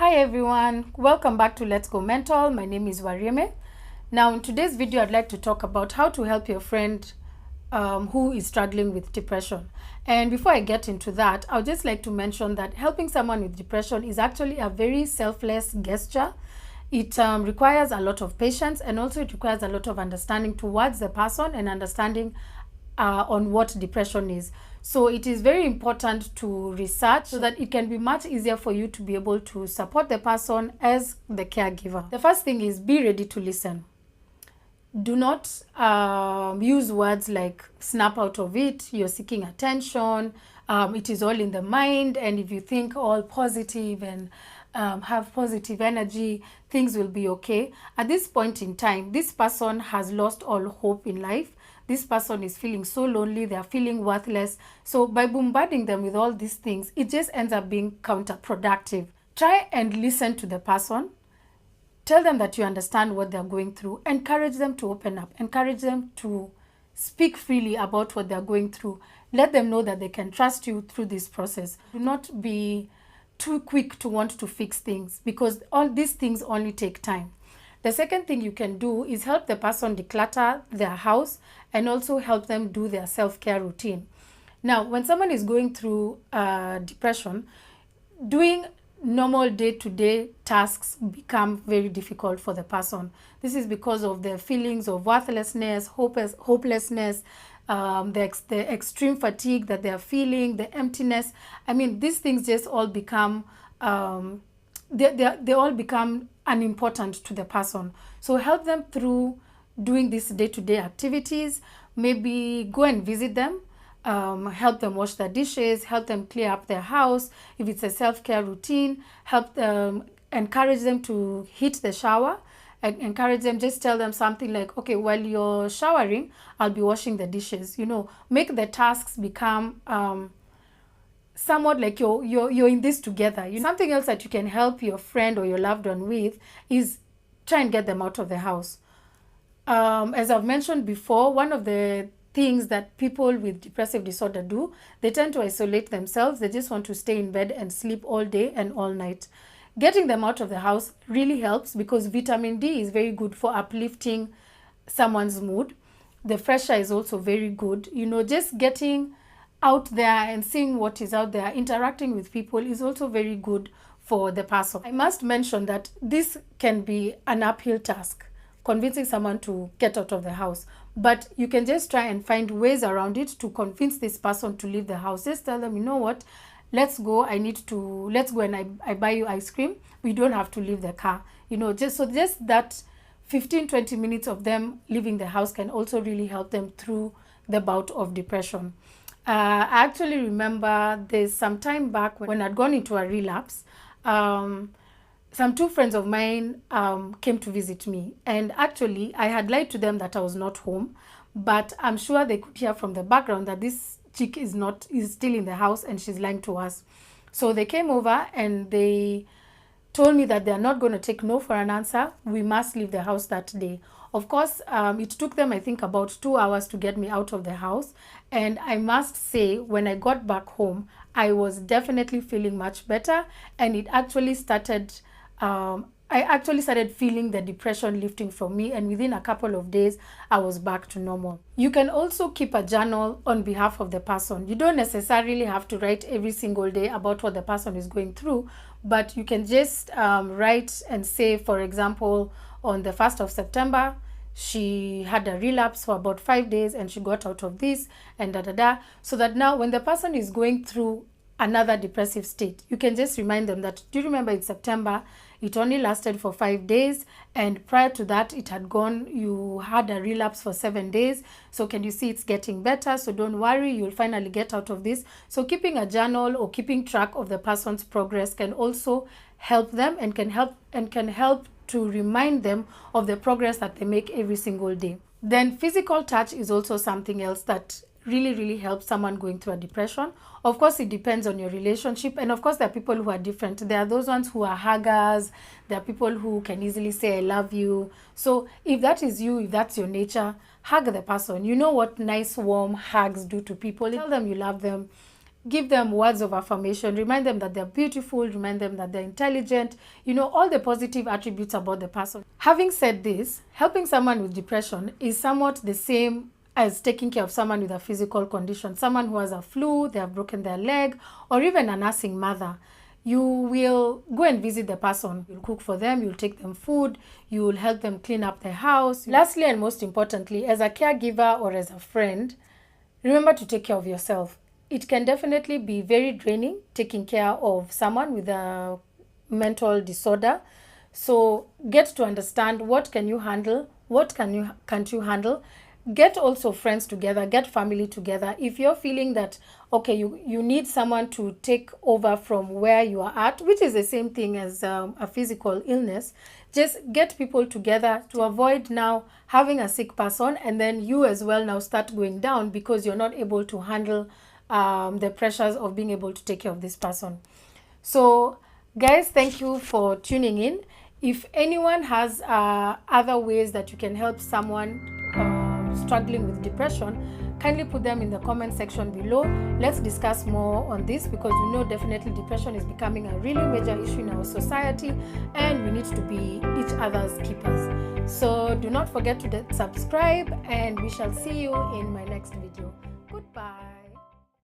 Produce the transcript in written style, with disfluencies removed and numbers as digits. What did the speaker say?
Hi everyone, welcome back to Let's Go Mental. My name is Warieme. Now in today's video I'd like to talk about how to help your friend who is struggling with depression. And before I get into that, I would just like to mention that helping someone with depression is actually a very selfless gesture. It requires a lot of patience, and also it requires a lot of understanding towards the person and understanding on what depression is. So it is very important to research so that it can be much easier for you to be able to support the person as the caregiver. The first thing is be ready to listen. Do not use words like snap out of it, you're seeking attention, it is all in the mind, and if you think all positive and have positive energy, things will be okay. At this point in time, this person has lost all hope in life. This person is feeling so lonely, they are feeling worthless. So by bombarding them with all these things, it just ends up being counterproductive. Try and listen to the person. Tell them that you understand what they're going through. Encourage them to open up. Encourage them to speak freely about what they're going through. Let them know that they can trust you through this process. Do not be too quick to want to fix things, because all these things only take time. The second thing you can do is help the person declutter their house and also help them do their self-care routine. Now, when someone is going through depression, doing normal day-to-day tasks become very difficult for the person. This is because of their feelings of worthlessness, hopelessness, the extreme fatigue that they are feeling, the emptiness. I mean, these things just all become they all become unimportant to the person. So help them through doing these day-to-day activities. Maybe go and visit them, help them wash their dishes, help them clear up their house. If it's a self-care routine, help them, encourage them to hit the shower, and encourage them, just tell them something like, okay, while you're showering, I'll be washing the dishes. You know, make the tasks become somewhat like you're in this together. Something else that you can help your friend or your loved one with is try and get them out of the house. As I've mentioned before, one of the things that people with depressive disorder do, they tend to isolate themselves. They just want to stay in bed and sleep all day and all night. Getting them out of the house really helps, because vitamin D is very good for uplifting someone's mood. The fresh air is also very good. You know, just getting out there and seeing what is out there, interacting with people, is also very good for the person. I must mention that this can be an uphill task, convincing someone to get out of the house. But you can just try and find ways around it to convince this person to leave the house. Just tell them, you know what, let's go and I buy you ice cream. We don't have to leave the car. You know, just that 15-20 minutes of them leaving the house can also really help them through the bout of depression. I actually remember there's some time back when I'd gone into a relapse. Some two friends of mine came to visit me, and actually I had lied to them that I was not home, but I'm sure they could hear from the background that this chick is still in the house and she's lying to us. So they came over and they told me that they're not going to take no for an answer. We must leave the house that day. Of course, it took them, I think, about 2 hours to get me out of the house. And I must say, when I got back home, I was definitely feeling much better. And it actually started, I actually started feeling the depression lifting from me. And within a couple of days, I was back to normal. You can also keep a journal on behalf of the person. You don't necessarily have to write every single day about what the person is going through, but you can just write and say, for example, on the 1st of September, she had a relapse for about 5 days and she got out of this and so that now when the person is going through another depressive state, you can just remind them that, do you remember in September, it only lasted for 5 days, and prior to that, you had a relapse for 7 days. So can you see it's getting better? So don't worry, you'll finally get out of this. So keeping a journal or keeping track of the person's progress can also help them and can help to remind them of the progress that they make every single day. Then physical touch is also something else that really helps someone going through a depression. Of course, it depends on your relationship, and of course there are people who are different. There are those ones who are huggers. There are people who can easily say I love you. So if that is you, if that's your nature, hug the person. You know what nice warm hugs do to people. Tell them you love them. give them words of affirmation, remind them that they're beautiful, remind them that they're intelligent, all the positive attributes about the person. Having said this, helping someone with depression is somewhat the same as taking care of someone with a physical condition, someone who has a flu, they have broken their leg, or even a nursing mother. You will go and visit the person. You'll cook for them, you'll take them food, you'll help them clean up their house. Lastly, and most importantly, as a caregiver or as a friend, remember to take care of yourself. It can definitely be very draining taking care of someone with a mental disorder. So get to understand what can you handle, what can't you handle. Get also friends together, get family together. If you're feeling that, okay, you need someone to take over from where you are at, which is the same thing as a physical illness, just get people together to avoid now having a sick person and then you as well now start going down because you're not able to handle the pressures of being able to take care of this person. So guys, thank you for tuning in. If anyone has other ways that you can help someone struggling with depression, kindly put them in the comment section below. Let's discuss more on this because we know definitely depression is becoming a really major issue in our society and we need to be each other's keepers. So do not forget to subscribe and we shall see you in my next video.